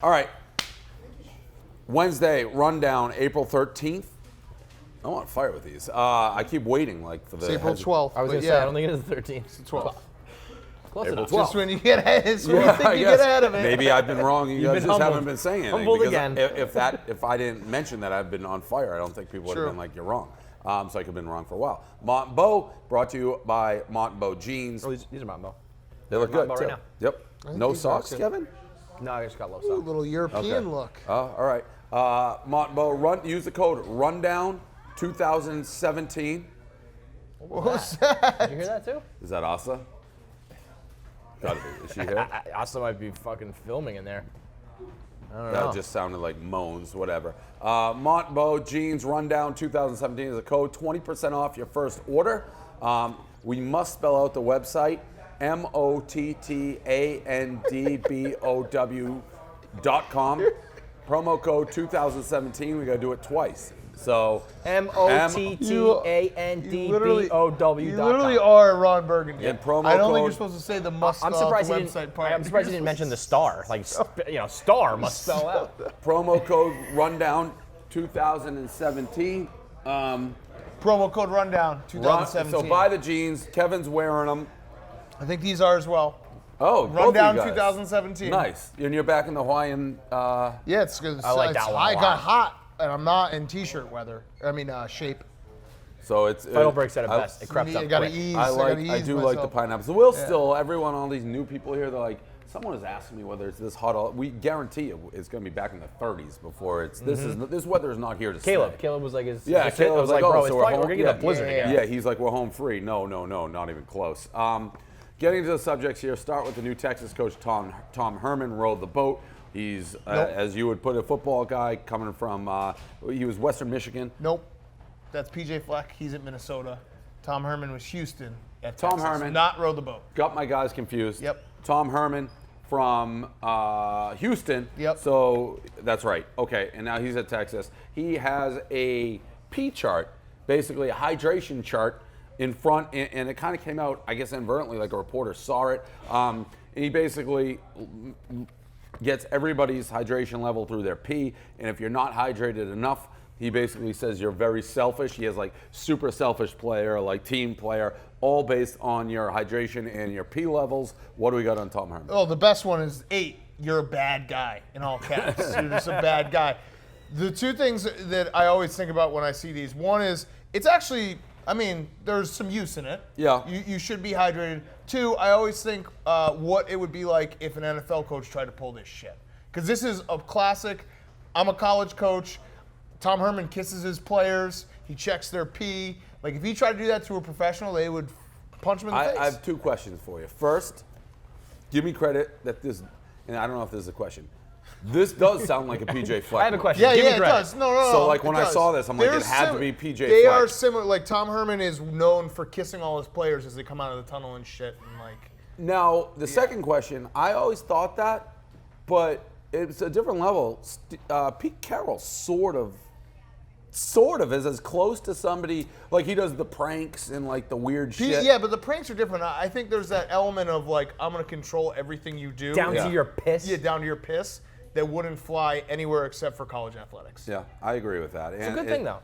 All right. Wednesday, rundown, April 13th. I want to fire with these. I keep waiting for the... It's April 12th. I was going to say, I don't think it is the 13th. It's the 12th. Close April enough. 12th. Just when you get ahead, it's when you think you get ahead of it. Maybe I've been wrong. You guys been just humbled. haven't been saying anything. Humbled Because again. If I didn't mention that I've been on fire, I don't think people would have True. been like, you're wrong. So I could have been wrong for a while. Montbeau, brought to you by Montbeau Jeans. Oh, these are Montbeau. They look good, Montbeau too. right Yep. think No these are socks, good. Kevin? No, I just got low Ooh, stock. little European look. All right. Montbeau, use the code RUNDOWN 2017. What was that? Did you hear that too? Is that Asa? Gotta be. Is she here? Asa might be fucking filming in there. I don't That know. just sounded like moans, whatever. Montbeau Jeans Rundown 2017 is a code, 20% off your first order. We must spell out the website, mottandbow.com. Promo code 2017. We got to do it twice. So MOTTANDBOW. You literally are Ron Burgundy. And promo I don't think code- you're supposed to say the must I'm spell out surprised the he website didn't. part. I'm surprised he didn't mention the star. Like, star must spell out. promo code Rundown 2017. Promo code Rundown 2017. So buy the jeans. Kevin's wearing them. I think these are as well. Oh, both of Rundown you guys. 2017. Nice. And you're back in the Hawaiian. Yeah, it's good. I like that one a I lot. got hot, and I'm not in t-shirt weather. I mean, shape. So it's. Final break said it best. It crept I up gotta quick. ease. I gotta ease do like the myself. pineapples. So we'll still, everyone, all these new people here, they're like, someone is asking me whether it's this hot. We guarantee you it's going to be back in the 30s before it's. This weather is not here to Caleb stay. was like his. Yeah, his kid Caleb was like, bro, oh, it's so we're probably, home. we're gonna get a blizzard yeah, again. Yeah, he's like, we're home free. No, not even close. Getting to the subjects here, start with the new Texas coach, Tom Herman, rowed the boat. He's, as you would put, a football guy coming from, he was Western Michigan. Nope. That's PJ Fleck. He's at Minnesota. Tom Herman was Houston at Tom Texas. Herman. Not row the boat. Got my guys confused. Yep. Tom Herman from Houston. Yep. So that's right. Okay, and now he's at Texas. He has a P chart, basically a hydration chart in front, and it kind of came out, I guess, inadvertently, like a reporter saw it. And he basically gets everybody's hydration level through their pee, and if you're not hydrated enough, he basically says you're very selfish. He has like super selfish player, like team player, all based on your hydration and your pee levels. What do we got on Tom Herman? Oh, the best one is 8. You're a bad guy, in all caps. You're just a bad guy. The two things that I always think about when I see these, one is, it's actually, I mean, there's some use in it. Yeah. You should be hydrated. 2, I always think what it would be like if an NFL coach tried to pull this shit. Because this is a classic, I'm a college coach, Tom Herman kisses his players, he checks their pee. Like, if he tried to do that to a professional, they would punch him in the face. I have 2 questions for you. First, give me credit that this, and I don't know if this is a question. This does sound like a PJ Fleck. I have a move. question. Yeah, Give me it credit. does. No. So, like, when it I does. saw this, I'm like, They're it had to be PJ They Fleck. are similar. Like, Tom Herman is known for kissing all his players as they come out of the tunnel and shit. And, like, Now, the second question, I always thought that, but it's a different level. Pete Carroll sort of is as close to somebody, like he does the pranks and like the weird shit. yeah, but the pranks are different. I think there's that element of, like, I'm going to control everything you do. Down Yeah. to your piss. Yeah, down to your piss. That wouldn't fly anywhere except for college athletics. Yeah, I agree with that. It's a good thing though.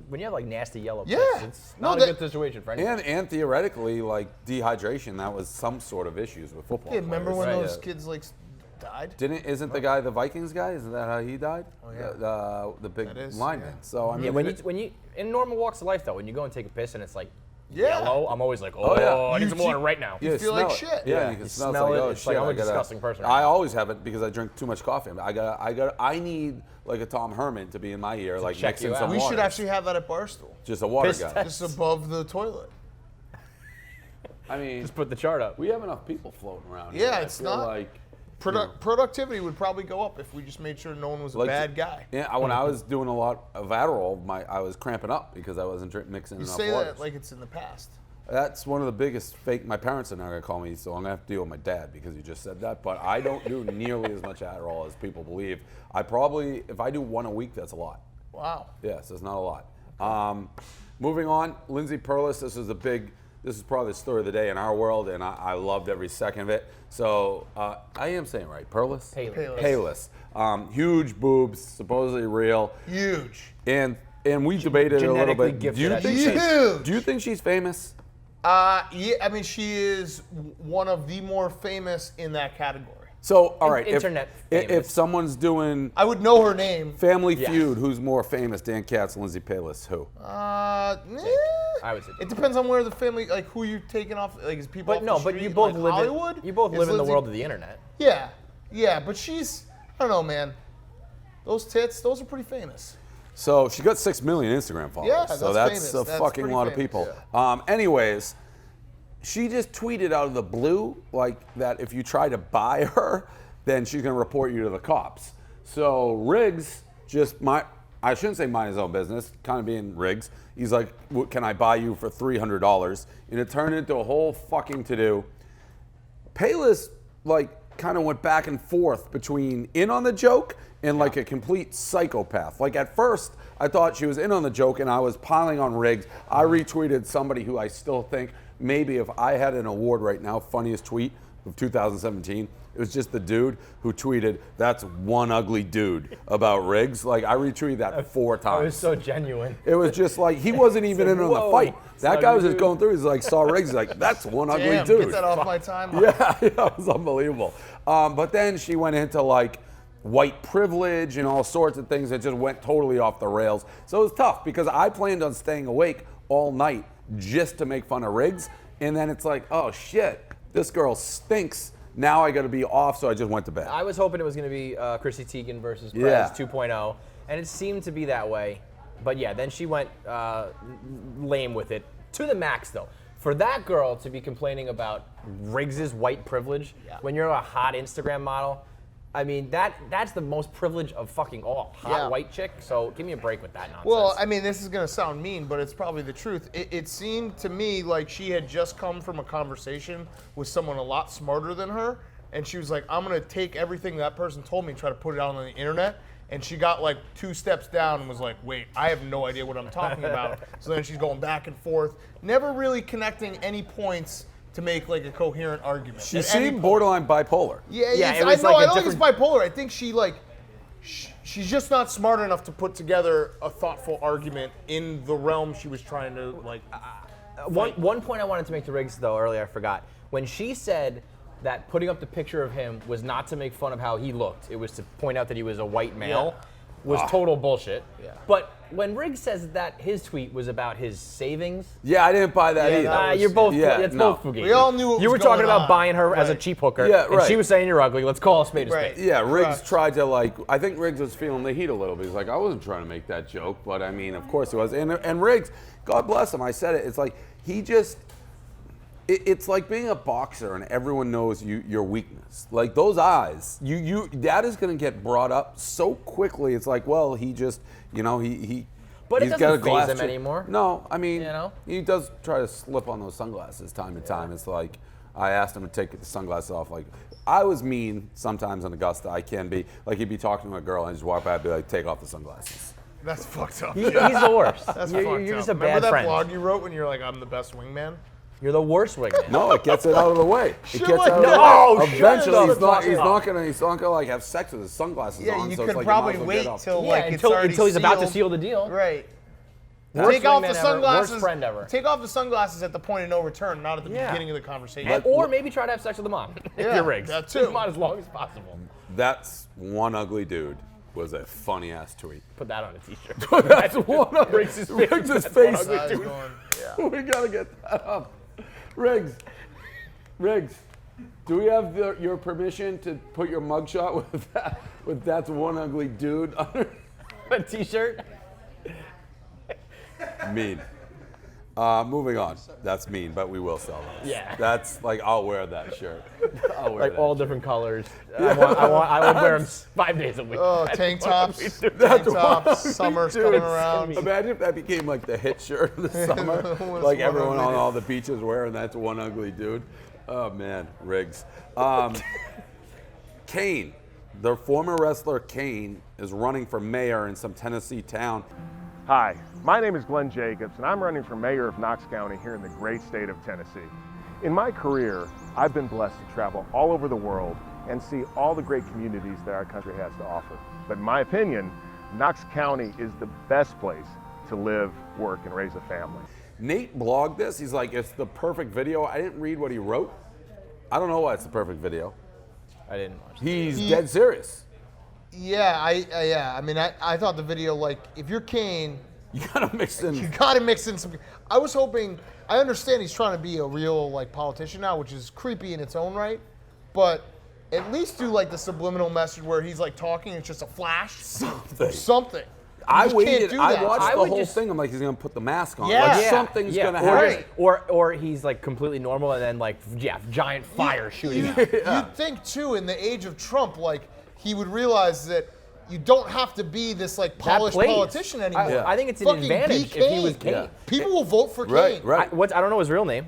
When you have like nasty yellow piss, Yeah. it's No, not a good situation for anyone. And theoretically, like dehydration, that was some sort of issues with football. Yeah, remember when players. those kids, like, died? Isn't the guy the Vikings guy? Isn't that how he died? Oh, yeah. The big That is, lineman. yeah. So I mean, Yeah, when you in normal walks of life though, when you go and take a piss and it's like Yeah. yellow, I'm always like, yeah. I need You some see- water right now. Yeah, feel smell like it. shit. Yeah, Yeah, you can you smell, smell it's it, like, it's like, I'm a disgusting person right I now. always have it because I drink too much coffee. I need like a Tom Herman to be in my ear, like check mixing you out. some We water. should actually have that at Barstool. just a water Piss guy. test. Just above the toilet. I mean, Just put the chart up. we have enough people floating around. Yeah, here. it's I feel not- like. Productivity would probably go up if we just made sure no one was a Like, bad guy. Yeah, when I was doing a lot of Adderall, I was cramping up because I wasn't mixing You enough say water. that like it's in the past. That's one of the biggest fake. My parents are not going to call me, so I'm going to have to deal with my dad because you just said that. But I don't do nearly as much Adderall as people believe. I probably, if I do one a week, that's a lot. Wow. Yes, it's not a lot. Moving on, Lindsay Pelas. This is a big this is probably the story of the day in our world, and I loved every second of it. So I am saying right, Pelas? Pelas. Huge boobs, supposedly real. Huge. And we debated it a little genetically bit. gifted, Do you think she's famous? Yeah, I mean, she is one of the more famous in that category. So, all right, Internet if famous. someone's doing I would know her name. Family Feud, who's more famous, Dan Katz, Lindsay Pelas, who? I would say. It depends on where the family, like who you're taking off, like is people But off no, the but street, you both like live Hollywood? in Is the Lindsay- world of the internet. Yeah, but she's, I don't know, man. Those tits, those are pretty famous. So she got 6 million Instagram followers. Yeah, so that's that's famous. a That's fucking pretty lot of famous, people. Anyways, she just tweeted out of the blue like that if you try to buy her, then she's gonna report you to the cops. So Riggs I shouldn't say mind his own business, kind of being Riggs. He's like, can I buy you for $300? And it turned into a whole fucking to-do. Pelas like kind of went back and forth between in on the joke and like a complete psychopath. Like at first, I thought she was in on the joke and I was piling on Riggs. I retweeted somebody who I still think maybe if I had an award right now, funniest tweet of 2017, it was just the dude who tweeted, "That's one ugly dude," about Riggs. Like I retweeted that 4 times. It was so genuine. It was just like he wasn't even in on the whoa, fight. That guy was just dude. going through. He's like saw Riggs. He's like, "That's one ugly Damn, dude." get that off my timeline. Yeah, it was unbelievable. But then she went into like white privilege and all sorts of things that just went totally off the rails. So it was tough because I planned on staying awake all night just to make fun of Riggs. And then it's like, oh shit, this girl stinks. Now I got to be off, so I just went to bed. I was hoping it was going to be Chrissy Teigen versus Prez Yeah. 2.0, and it seemed to be that way. But yeah, then she went lame with it to the max, though. For that girl to be complaining about Riggs's white privilege when you're a hot Instagram model, I mean that's the most privilege of fucking all. Hot white chick. So give me a break with that nonsense. Well, I mean, this is going to sound mean, but it's probably the truth. It seemed to me like she had just come from a conversation with someone a lot smarter than her, and she was like, I'm going to take everything that person told me and try to put it out on the internet. And she got like 2 steps down and was like, wait, I have no idea what I'm talking about. So then she's going back and forth, never really connecting any points to make like a coherent argument. She At any seemed point. borderline bipolar. Yeah, Yeah, it's, it was I know. like a I don't think it's different- bipolar. I think she she's just not smart enough to put together a thoughtful argument in the realm she was trying to like. One point I wanted to make to Riggs, though, earlier I forgot. When she said that putting up the picture of him was not to make fun of how he looked, it was to point out that he was a white male, was total bullshit. Yeah. But when Riggs says that his tweet was about his savings, Yeah, I didn't buy that Yeah, either. that was- you're both, yeah, it's no. both fugazi. We all knew what you was were talking going about on. buying her as a Right. cheap hooker, Yeah, and right. she was saying you're ugly. Let's call a spade a Right. spade. Yeah, Riggs Correct. tried to I think Riggs was feeling the heat a little bit. He's like, I wasn't trying to make that joke, but I mean, of course he was. And Riggs, God bless him, I said it, it's like he just, it's like being a boxer and everyone knows your weakness. Like those eyes, that is going to get brought up so quickly. It's like, well, he just, he But it he's doesn't got a faze glass him too. anymore. No, I mean, You know? he does try to slip on those sunglasses time to time. It's like, I asked him to take the sunglasses off. Like, I was mean sometimes in Augusta. I can be. Like, he'd be talking to a girl and just walk by and be like, take off the sunglasses. That's fucked up. He's the worst. That's you're fucked you're up. just a Remember bad that friend. blog you wrote when you're like, I'm the best wingman? You're the worst wingman. No, it gets it out of the way. It Shit gets like out of the that. No, way. shit. Eventually, he's not Stop. gonna like have sex with his sunglasses Yeah, on. you so could it's like probably you might as well wait get off. till Yeah, like it's until already he's about to sealed. seal the deal. Right. Worst Take off wingman the ever, sunglasses. Worst friend ever. Take off the sunglasses at the point of no return, not at the Yeah. beginning of the conversation. Or maybe try to have sex with the mom. If Yeah, you're Riggs. that too. Keep him on as long as possible. That's one ugly dude. Was a funny ass tweet. Put that on a t-shirt. That's one of Riggs' face. Riggs' That's face. one ugly Eyes dude. going, yeah. We gotta get that up. Riggs, do we have your permission to put your mugshot with that's one ugly dude under? A t-shirt. Mean. Moving on. That's mean, but we will sell those. Yeah. That's like I'll wear that shirt. I'll wear Like that all shirt. different colors. I would wear them 5 days a week. Oh, That's tank what tops. we do. Tank tops. Summer's Dude, coming it's around. Imagine if that became like the hit shirt of the summer. That's Like one everyone ugly on dude. all the beaches wearing that's one ugly dude. Oh man, Riggs. Kane, the former wrestler Kane, is running for mayor in some Tennessee town. Hi, my name is Glenn Jacobs, and I'm running for mayor of Knox County here in the great state of Tennessee. In my career, I've been blessed to travel all over the world and see all the great communities that our country has to offer. But in my opinion, Knox County is the best place to live, work, and raise a family. Nate blogged this. He's like, it's the perfect video. I didn't read what he wrote. I don't know why it's the perfect video. I didn't watch it. He's dead serious. Yeah, I mean, I thought the video, like, if you're Kane, You gotta mix in. you gotta mix in some. I was hoping. I understand he's trying to be a real like politician now, which is creepy in its own right, but at least do like the subliminal message where he's like talking. It's just a flash. Something. I just waited. can't do I that. watched I the would whole just- thing. I'm like, he's gonna put the mask on. Yeah. Like Yeah. something's gonna or, happen. or he's like completely normal and then like giant fire shooting out. You'd think too, in the age of Trump, like he would realize that you don't have to be this like polished plays. politician anymore. I think it's an Fucking advantage be if he was Kane. Yeah. People will vote for Right, Kane. right. I don't know his real name.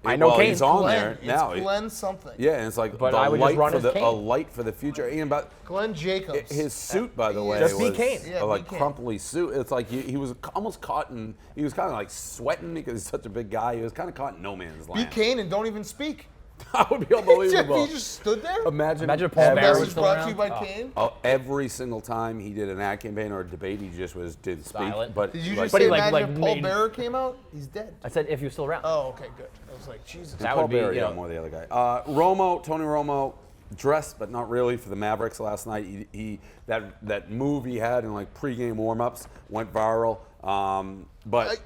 I know well, Kane. he's on Glenn. there now. It's Glenn something. Yeah, and it's like But the I would just light run for as the Kane. a light for the future. And about Glenn Jacobs. his suit, by the way, Just be was Kane. Yeah, a like be Kane. crumply suit. It's like he was almost caught in. He was kind of like sweating because he's such a big guy. He was kind of caught in no man's Be land. Kane and don't even speak. That would be unbelievable. He just stood there. Imagine Paul every- Bearer was Message still brought to you around. by Kane. every single time he did an ad campaign or a debate, he just did speak. Silent. But Did you like, just But say he, like- imagine if like Paul made- Bearer came out? He's dead. I said if he was still around. Oh, okay, good. I was like, Jesus. That Paul would be, Bearer, you yeah, know- more the other guy. Tony Romo, dressed but not really for the Mavericks last night. That move he had in like pregame warmups went viral. But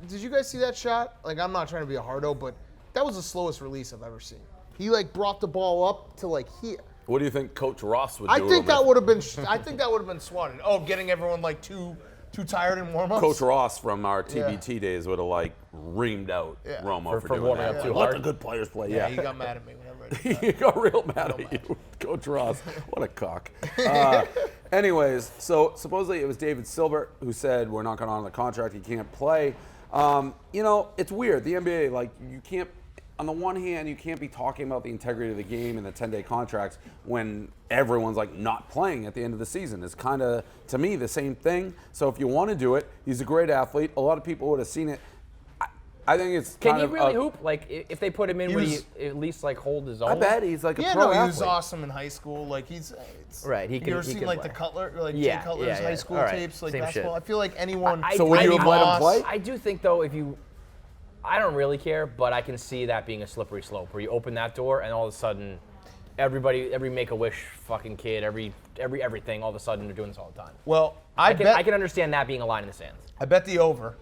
Did you guys see that shot? Like, I'm not trying to be a hardo, but that was the slowest release I've ever seen. He like brought the ball up to like here. what do you think Coach Ross would do? I to think him that if- would have been. I think that would have been swatted. Oh, getting everyone like too tired in warm-ups. Coach Ross from our TBT days would have like reamed out Yeah. Romo for For doing warming that. up too Let hard. the good players play. Yeah, Yeah. he got mad at me whenever I did that. He got real mad at you, Coach Ross. What a cock. Anyways, so supposedly it was David Silbert who said we're not going to honor the contract. He can't play. You know, it's weird. The NBA, like, you can't. On the one hand, you can't be talking about the integrity of the game and the 10-day contracts when everyone's like not playing at the end of the season. It's kind of, to me, the same thing. So if you want to do it, he's a great athlete. A lot of people would have seen it. I think it's Can kind he of really a- hoop? Like if they put him in, He would was- he at least like hold his own? I bet he's like a Yeah, pro no, he athlete. was awesome in high school. Like he's Right, he You can- ever he seen can like play. the Cutler, like Yeah, Jay Cutler's yeah, high yeah. school All right, tapes, like same basketball? shit. I feel like anyone. I- So would you have let him Moss- play? I do think though, if you, I don't really care, but I can see that being a slippery slope where you open that door and all of a sudden, every Make-A-Wish fucking kid, everything, all of a sudden they're doing this all the time. Well, I can understand that being a line in the sands. I bet the over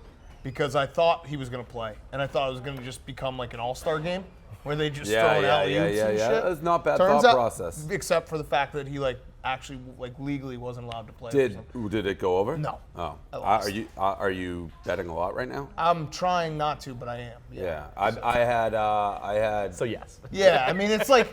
because I thought he was going to play, and I thought it was going to just become like an all-star game where they just Yeah, throw an yeah, alley-oops yeah, and yeah. shit. That's not bad Turns thought out, process. except for the fact that he like actually like legally wasn't allowed to play. Did it go over? No. Oh, I lost. are you betting a lot right now? I'm trying not to, but I am. Yeah, I had. So yes. Yeah, I mean, it's like,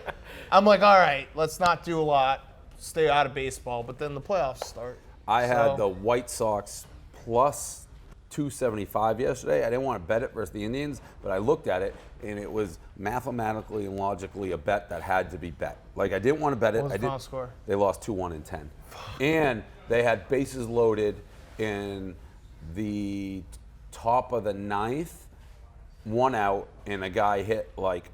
I'm like, all right, let's not do a lot, stay out of baseball, but then the playoffs start. I had So- the White Sox plus 275 yesterday. I didn't want to bet it versus the Indians, but I looked at it and it was mathematically and logically a bet that had to be bet. Like I didn't want to bet it. What was I the did. final score? They lost 2-1 and 10, and they had bases loaded in the top of the ninth, 1 out, and a guy hit like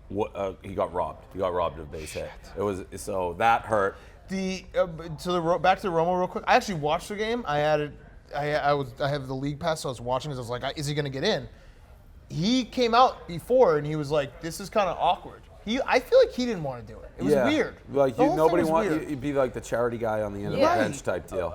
he got robbed. He got robbed of a base hit. It was so that hurt. Back to the Romo real quick. I actually watched the game. I had it. I have the league pass, so I was watching. I was like, is he going to get in? He came out before and he was like, this is kind of awkward. I feel like he didn't want to do it. It was weird. Like The whole thing nobody was wants weird. you'd be like the charity guy on the end Yeah. of the bench type deal.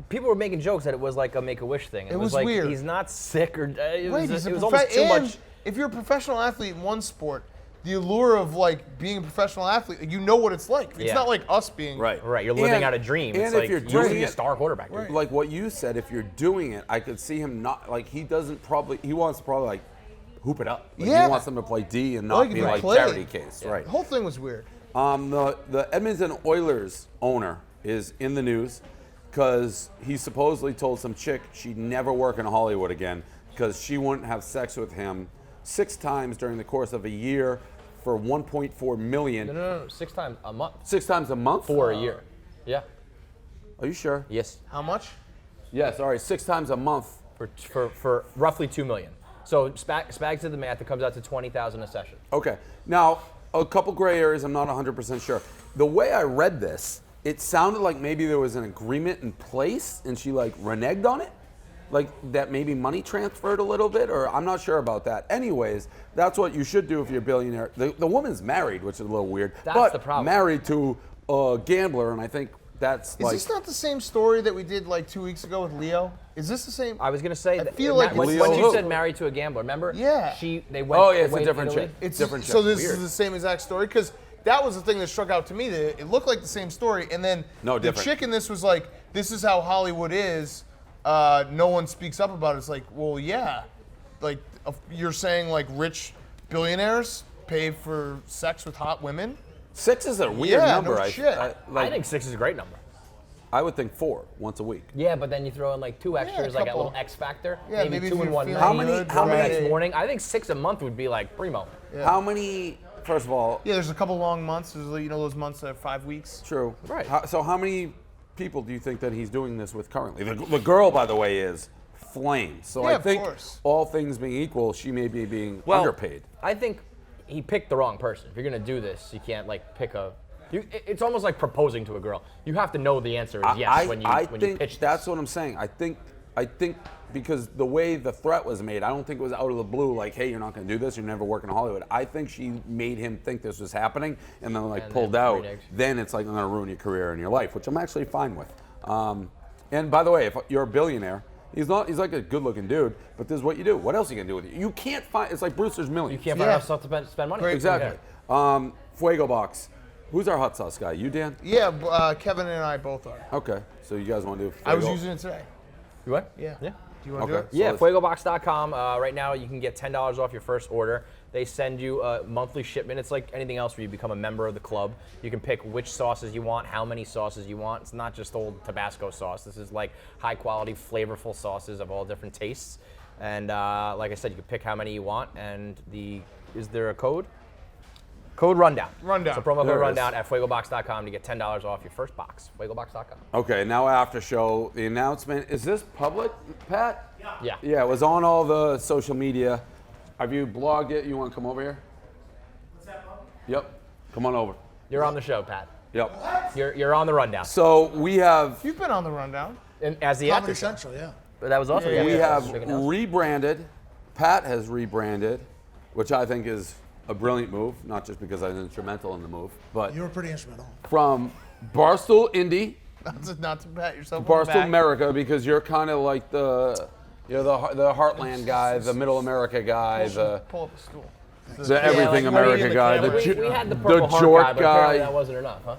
People were making jokes that it was like a Make-A-Wish thing. It was like weird. He's not sick or it Right, was, he's a it was almost too and much. if you're a professional athlete in one sport, the allure of like being a professional athlete, you know what it's like. It's Yeah. not like us being Right. Right, you're living And- out a dream. and It's if like you're you doing be a it- star quarterback. Dude. Like what you said, if you're doing it, I could see him not like he wants to probably like hoop it up. Like, Yeah. He wants them to play D and Well, not he be can like play. charity case. Right. The whole thing was weird. The Edmonton Oilers owner is in the news because he supposedly told some chick she'd never work in Hollywood again because she wouldn't have sex with him 6 times during the course of a year for $1.4 million. No, 6 times a month 6 times a month? for a year. Yeah. Are you sure? Yes. How much? Yes, all right, 6 times a month. for roughly $2 million. So Spags did the math. It comes out to $20,000 a session. Okay. Now, a couple gray areas. I'm not 100% sure. The way I read this, it sounded like maybe there was an agreement in place, and she like reneged on it, like that maybe money transferred a little bit, or I'm not sure about that. Anyways, that's what you should do if you're a billionaire. The woman's married, which is a little weird. That's the problem. Married to a gambler, and I think that's Is this not the same story that we did like 2 weeks ago with Leo? Is this the same? I was gonna say. I feel like when Leo you who? said married to a gambler, remember? Yeah. They went. Oh yeah, it's away a to different Italy. chick. It's different so chick. this Weird. is the same exact story because that was the thing that struck out to me. That it looked like the same story, and then No, the different. chick in this was like, "This is how Hollywood is. No one speaks up about it." It's like, well, yeah, like you're saying like rich billionaires pay for sex with hot women. 6 is a weird Yeah, number. no shit. I think 6 is a great number. I would think 4 once a week. Yeah, but then you throw in like 2 extras, like a couple. little X factor. Yeah, maybe maybe 2 if in you're one feeling night. How many- good, how the many- next morning. I think 6 a month would be like primo. How many? First of all, Yeah, there's a couple long months. There's those months that are 5 weeks. true. Right. So how many people do you think that he's doing this with currently? The girl, by the way, is flames. So Yeah, I of think course. all things being equal, she may be being Well, underpaid. I think he picked the wrong person. If you're gonna do this, you can't like pick a. It's almost like proposing to a girl. You have to know the answer is yes when you think pitch. that's what I'm saying. I think because the way the threat was made, I don't think it was out of the blue like, hey, you're not going to do this, you're never working in Hollywood. I think she made him think this was happening and then like And pulled then out. reneged. Then it's like I'm going to ruin your career and your life, which I'm actually fine with. And by the way, if you're a billionaire, he's like a good-looking dude, but this is what you do. What else are you going to do with it? You can't find, it's like Brewster's Millions. You can't find Yeah. enough stuff to spend money. Great. Exactly. Fuego Box. Who's our hot sauce guy? You, Dan? Yeah, Kevin and I both are. Okay, so you guys want to do Fuego? I was using it today. You what? Yeah. Yeah. Do you want to do Okay. it? Yeah, let's- fuegobox.com. Right now, you can get $10 off your first order. They send you a monthly shipment. It's like anything else where you become a member of the club. You can pick which sauces you want, how many sauces you want. It's not just old Tabasco sauce. This is like high-quality, flavorful sauces of all different tastes. And like I said, you can pick how many you want. And is there a code? Code Rundown. Rundown. So promo There code it is. Rundown at fuegobox.com to get $10 off your first box. Fuegobox.com. Okay, now after show, the announcement. Is this public, Pat? Yeah. Yeah, it was on all the social media. Have you blogged it? You want to come over here? What's that, Bob? Yep. Come on over. You're on the show, Pat. Yep. You're on the Rundown. So we have You've been on the rundown. And as the Comedy after show. Central, yeah. But that was also Yeah, the we after have show. Big announcement. rebranded. Pat has rebranded, which I think is a brilliant move. Not just because I was instrumental in the move, but You were pretty instrumental. from Barstool Indie, Not to pat yourself on the Barstool back. America, because you're kind of like the Heartland guy, the Middle America guy, the Pull up a stool. everything like, America the guy, camera. the we had the Purple Heart Jork guy, but apparently guy. that wasn't enough, huh?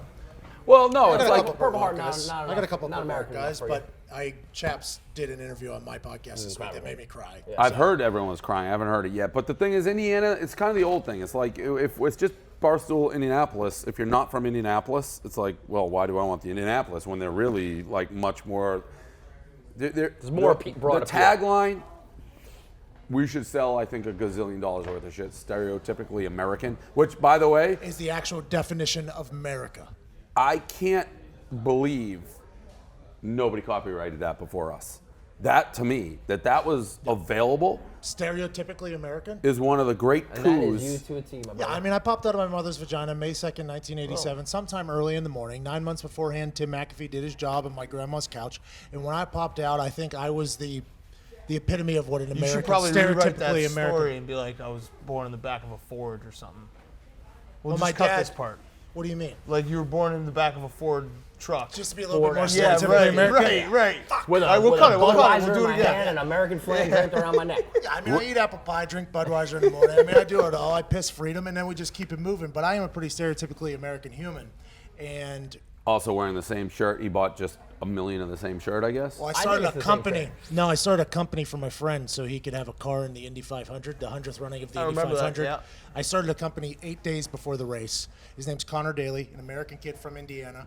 Well, no, it's I got a like couple Purple Heart, guys. not I got a couple not Purple Heart American guys, enough but Chaps did an interview on my podcast this week that made me cry. I've heard everyone was crying. I haven't heard it yet. But the thing is, Indiana, it's kind of the old thing. It's like if it's just Barstool Indianapolis, if you're not from Indianapolis, it's like, well, why do I want the Indianapolis when they're really like much more. There's more The broad appeal. tagline, we should sell, I think, $1 gazillion worth of shit, stereotypically American, which, by the way, Is the actual definition of America. I can't believe nobody copyrighted that before us. That, to me, that was available Stereotypically American? is one of the great And that is coups. you to a T, my Yeah, brother. I mean, I popped out of my mother's vagina May 2nd, 1987, sometime early in the morning. 9 months beforehand, Tim McAfee did his job on my grandma's couch. And when I popped out, I think I was the epitome of what an You American, should probably rewrite that stereotypically American. story and be like, I was born in the back of a Ford or something. We'll Well, just my cut dad- this part. What do you mean? Like you were born in the back of a Ford truck. Just to be a little bit more yeah, stereotypically right, American. right. With a, All right, we'll with cut a it, we'll cut it, Budweiser we'll do in it my again. hand and American flag draped around my neck. Yeah, I mean, I eat apple pie, drink Budweiser in the morning. I mean, I do it all. I piss freedom, and then we just keep it moving. But I am a pretty stereotypically American human. And, Also wearing the same shirt. He bought just $1 million of the same shirt, I guess. well, I think started it's a the same company. thing. No, I started a company for my friend so he could have a car in the Indy 500, the 100th running of the I Indy remember that, 500. yeah. I started a company 8 days before the race. His name's Connor Daly, an American kid from Indiana.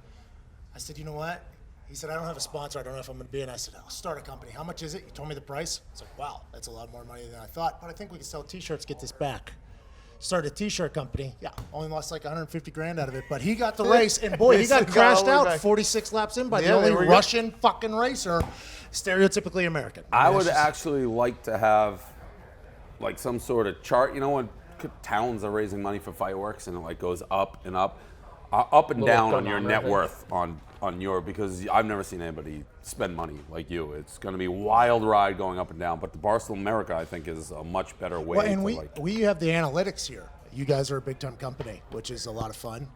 I said, you know what? He said, I don't have a sponsor. I don't know if I'm going to be in. I said, I'll start a company. How much is it? He told me the price. I was like, wow, that's a lot more money than I thought. But I think we can sell T-shirts, get this back. started a T-shirt company. Yeah, only lost like 150 grand out of it, but he got the race, and boy, he got crashed out 46 laps in by the only Russian fucking racer, stereotypically American. I would actually like to have like some sort of chart. You know, when towns are raising money for fireworks and it like goes up and up and down on your net worth on your, because I've never seen anybody spend money like you. It's going to be a wild ride going up and down. But the Barstool America, I think, is a much better way. Well, and to we have the analytics here. You guys are a big time company, which is a lot of fun.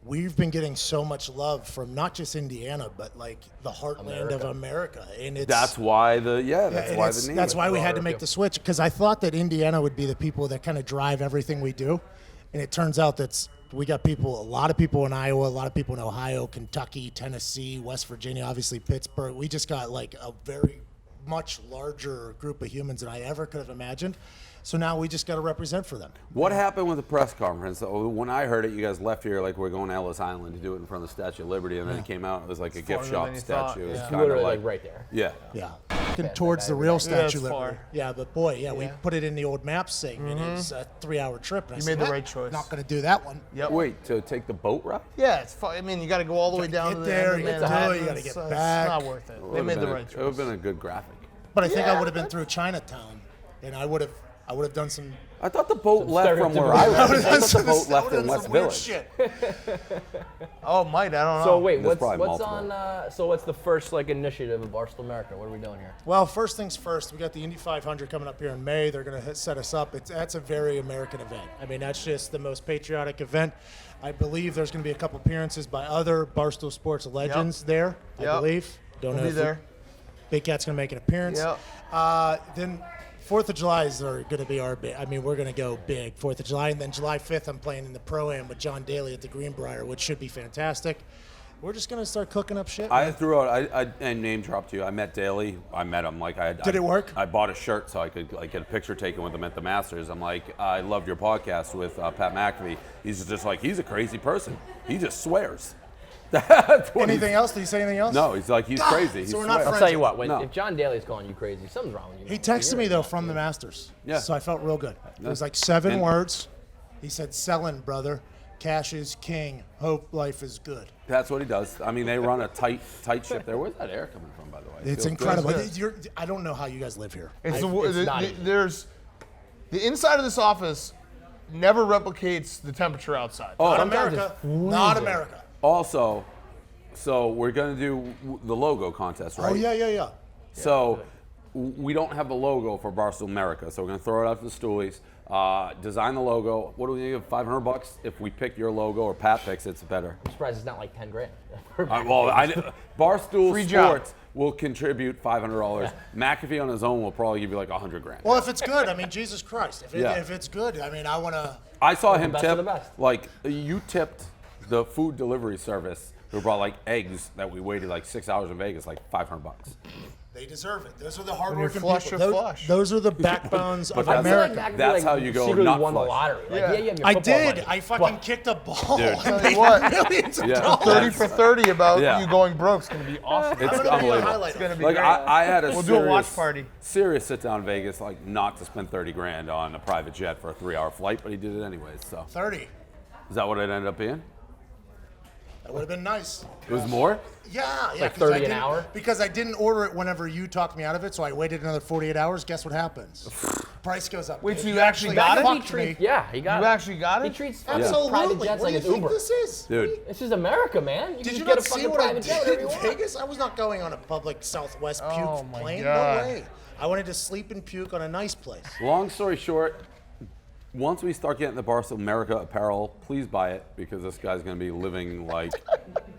We've been getting so much love from not just Indiana, but like the heartland of America, and that's why the name. That's why we had to make the switch, because I thought that Indiana would be the people that kind of drive everything we do, and it turns out we got a lot of people in Iowa, a lot of people in Ohio, Kentucky, Tennessee, West Virginia, obviously Pittsburgh. We just got like a very much larger group of humans than I ever could have imagined. So now we just got to represent for them. What happened with the press conference? When I heard it, you guys left here like we're going to Ellis Island to do it in front of the Statue of Liberty, and then it came out, it was like a gift shop statue. It was kind literally of like right there. Yeah. Yeah. Towards the real Statue of Liberty. far. Yeah, but boy, we put it in the old map segment. It's a 3-hour trip. And You made the right choice. Not going to do that one. Yep. Wait, to take the boat route? Yeah, it's fun. I mean, you got to go all the way down get to the there, end you of gotta Manhattan. do it, you gotta get It's back. not worth it. They made the right It would have choice. been a good graphic. But I think I would have been through Chinatown, and I would have done some. I thought the boat left from where I was. I thought the boat left in West Village. Shit. Oh, might, I don't know. So wait, There's what's probably on? So what's the first like initiative of Barstool America? What are we doing here? Well, first things first, we got the Indy 500 coming up here in May. They're going to set us up. That's a very American event. I mean, that's just the most patriotic event. I believe there's going to be a couple appearances by other Barstool Sports legends there. I believe. Don't know We'll be if there. Big Cat's going to make an appearance. Yep. Then 4th of July is going to be our big. I mean, we're going to go big 4th of July. And then July 5th, I'm playing in the Pro-Am with John Daly at the Greenbrier, which should be fantastic. We're just going to start cooking up shit. I threw out, I name dropped you. I met Daly. I met him. Did it work? I bought a shirt so I could like get a picture taken with him at the Masters. I'm like, I loved your podcast with Pat McAfee. He's just like, he's a crazy person. He just swears. Anything else? Did he say anything else? No, he's like, he's crazy. So He we're not swears. I'll tell you what. No. If John Daly's calling you crazy, something's wrong with you. He texted me, though, from the Masters. Yeah. So I felt real good. It was like 7 And- words. He said, selling, brother. Cash is king. Hope life is good. That's what he does. I mean, they run a tight ship there. Where's that air coming from, by the way? It It's feels good. incredible. I don't know how you guys live here. It's not easy. there's the inside of this office never replicates the temperature outside. Oh, Not America. Not America. also, so we're going to do the logo contest, right? Oh, yeah. So we don't have the logo for Barstool America, so we're going to throw it out to the stoolies. Design the logo. What do we give? $500 if we pick your logo, or Pat picks it's better. I'm surprised it's not like 10 grand. Barstool Free job. Sports will contribute $500. McAfee on his own will probably give you like $100 grand. Well, if it's good, I mean, Jesus Christ. Yeah. If it's good, I mean, I want to. I saw him best of the tip, best. like, you tipped the food delivery service who brought like eggs that we waited like 6 hours in Vegas, like $500. They deserve it. Those are the you're hardworking flush, people. you're Those, flush. those are the backbones of But that's- America. That's how you go secretly not won flush. the lottery. Like, Yeah. you have your I football did. money, I fucking but kicked a ball Dude. and Tell made you what, millions of Yeah. dollars. 30 for 30 about Yeah. you going broke's going to be awesome. It's gonna be a unbelievable. highlight. It's going to be Like great. I had a We'll serious, do a watch party. serious sit down in Vegas, like not to spend 30 grand on a private jet for a 3-hour flight, but he did it anyways. So 30. is that what it ended up being? That would have been nice. It was more. Yeah. like 'cause I 30 an didn't- hour? Because I didn't order it whenever you talked me out of it, so I waited another 48 hours. Guess what happens? Price goes up. Wait, so If you actually got it? fucked he me, treats, yeah, he got You it. actually got He it? treats fucking absolutely. private jets What like do it's you think Uber. this is? Dude. This is America, man. You Did can you just not get a see fucking what I private jet did whenever in you want. Vegas? I was not going on a public Southwest puke Oh, my plane. God. No way. I wanted to sleep and puke on a nice place. Long story short, once we start getting the Barstool America apparel, please buy it, because this guy's going to be living like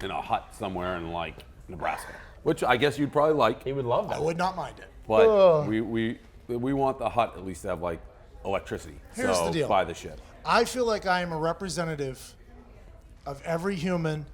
in a hut somewhere in like Nebraska, which I guess you'd probably like. He would love I that. would not mind it. But we want the hut at least to have like electricity. Here's so the deal. buy the shit. I feel like I am a representative of every human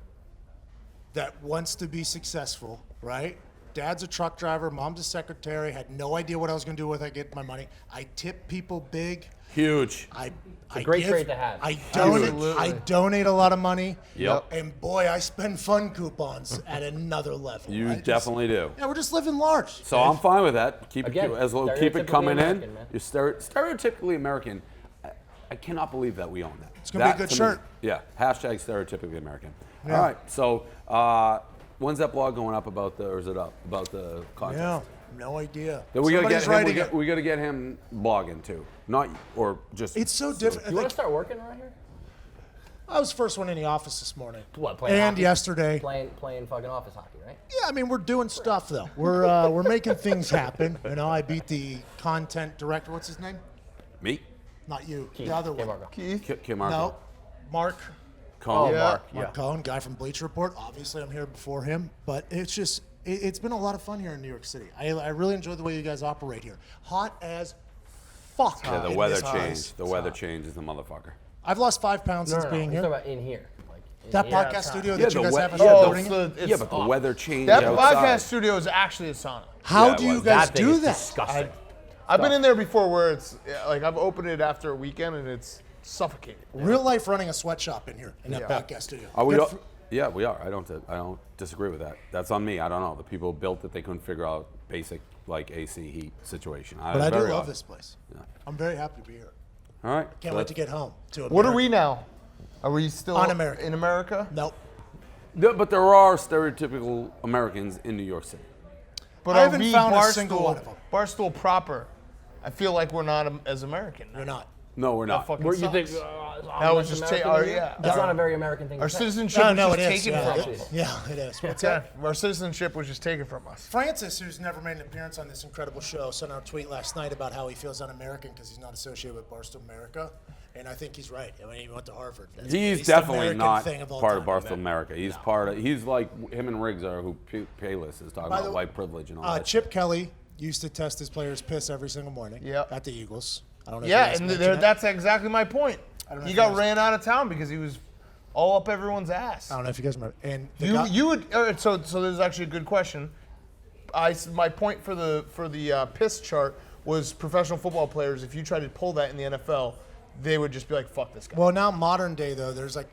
that wants to be successful, right? Dad's a truck driver, mom's a secretary, had no idea what I was going to do with I get my money. I tip people big. Huge. I a great give, trait to have. I Absolutely. donate a lot of money. Yep. And boy, I spend fun coupons at another level. You I just- definitely do. Yeah, we're just living large. So I'm fine with that. Keep Again, it as long, keep it stereotypically coming in. American, man. You're stereotypically American. I cannot believe that we own that. It's gonna be a That, good to me, shirt. Yeah. Hashtag stereotypically American. Yeah. All right. So when's that blog going up about or is it up about the contest? Yeah, no idea. Then we gotta get Somebody's him. writing it. We gotta get him blogging too. Not or just. It's so different. You want Like, to start working around here? I was the first one in the office this morning. What, playing And hockey? yesterday. Playing fucking office hockey, right? Yeah, I mean, we're doing stuff though. We're making things happen. You know, I beat the content director. What's his name? Me. Not you. Keith, The other Kim one. Marco. Kim Marco. No, Mark. Cole. Yeah. Mark, Mark Cohen, guy from Bleacher Report. Obviously, I'm here before him, but it's just it's been a lot of fun here in New York City. I really enjoy the way you guys operate here. Hot as fuck. Yeah, the in weather this place. changed. The weather change is the motherfucker. I've lost 5 pounds since being He's here. talking about in here. Like, in That here. podcast studio Yeah, that you the guys we- have in yeah, the the- building. Yeah, but the weather changed That outside. podcast studio is actually a sauna. How Yeah, it do you was. guys That thing do is that? disgusting. I've been in there before where it's like I've opened it after a weekend and it's suffocating. Real life running a sweatshop in here in that Yeah. podcast studio. Are we? Good all- for- Yeah, we are. I don't disagree with that. That's on me. I don't know. The people built it. They couldn't figure out basic like AC heat situation. but I do very love odd. this place. I'm very happy to be here. All right. Can't wait to get home to America. What are we now? Are we still On America. in America? Nope. But there are stereotypical Americans in New York City. But I are haven't we found a Barstool, single one of them. Barstool proper? I feel like we're not as American. You're not. No, we're not. fucking Where you think? sucks. That was just That's not a very American thing Our to say. citizenship No, was it just is. taken Yeah, from us. yeah, it is. What's Yeah, that? our citizenship was just taken from us. Francis, who's never made an appearance on this incredible show, sent out a tweet last night about how he feels un-American because he's not associated with Barstool America, and I think he's right. I mean, he went to Harvard. That's the He's least definitely American not thing of all part of time. Barstool America. He's part of. He's like him and Riggs are who Pelas is talking By about the- white privilege and all that. Chip Kelly used to test his players' piss every single morning Yep. at the Eagles. I don't know. if Yeah, you guys and mentioned that. that's exactly my point. don't know He if got you guys- ran out of town because he was all up everyone's ass. I don't know if you guys remember. And the You guy- you would so this is actually a good question. My point for the piss chart was professional football players. If you tried to pull that in the NFL, they would just be like, "Fuck this guy." Well, now modern day though, there's like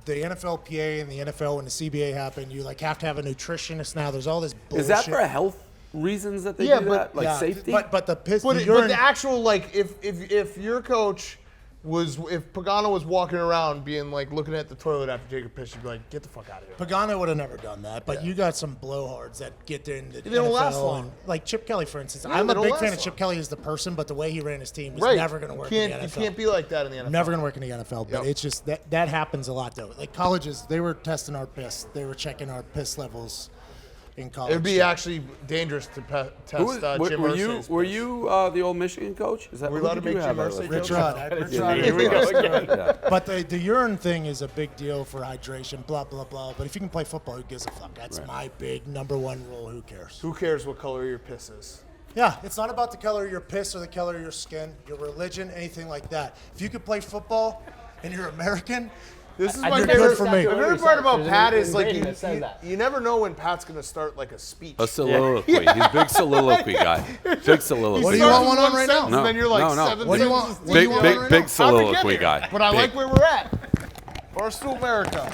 the NFLPA and the NFL when the CBA happened, you like have to have a nutritionist now. There's all this bullshit. Is that for health reasons that they Yeah, do but- that? Like Yeah, safety? But the piss, But, the but urine, the actual like if your coach was if Pagano was walking around being like looking at the toilet after taking a piss, you'd be like, "Get the fuck out of here." Pagano would have never done that. But you got some blowhards that get in the They don't NFL last long. and- like Chip Kelly, for instance. Yeah, I'm they a don't big last fan of long. Chip Kelly as the person, but the way he ran his team was Right. never going to work in the NFL. You can't be like that in the NFL. Never going to work in the NFL, but Yep. it's just that happens a lot though. Like colleges, they were testing our piss. They were checking our piss levels in college. It would be actually dangerous to test Who was- Jim were you Irsay's were piss. you the old Michigan coach? Is that Were we who allowed did to you make have Jim at, Irsay like, jokes? Rich Rod. Rich Rod. Here we go again. Yeah. But the urine thing is a big deal for hydration, blah, blah, blah. But if you can play football, who gives a fuck? That's Right. my big number one rule. Who cares? Who cares what color your piss is? Yeah, it's not about the color of your piss or the color of your skin, your religion, anything like that. If you could play football and you're American, This is I my think good favorite. for me. My favorite part about There's Pat an is like ingredient that says that. you never know when Pat's gonna start like a speech. A soliloquy. He's a big soliloquy guy. Big soliloquy. What do you Starts want with on right sentence, now? And then you're like No, no. seven What do you sentences want? deep. Big, want big, right big now? How'd we get soliloquy here? guy. But I Big. like where we're at. Barstool America.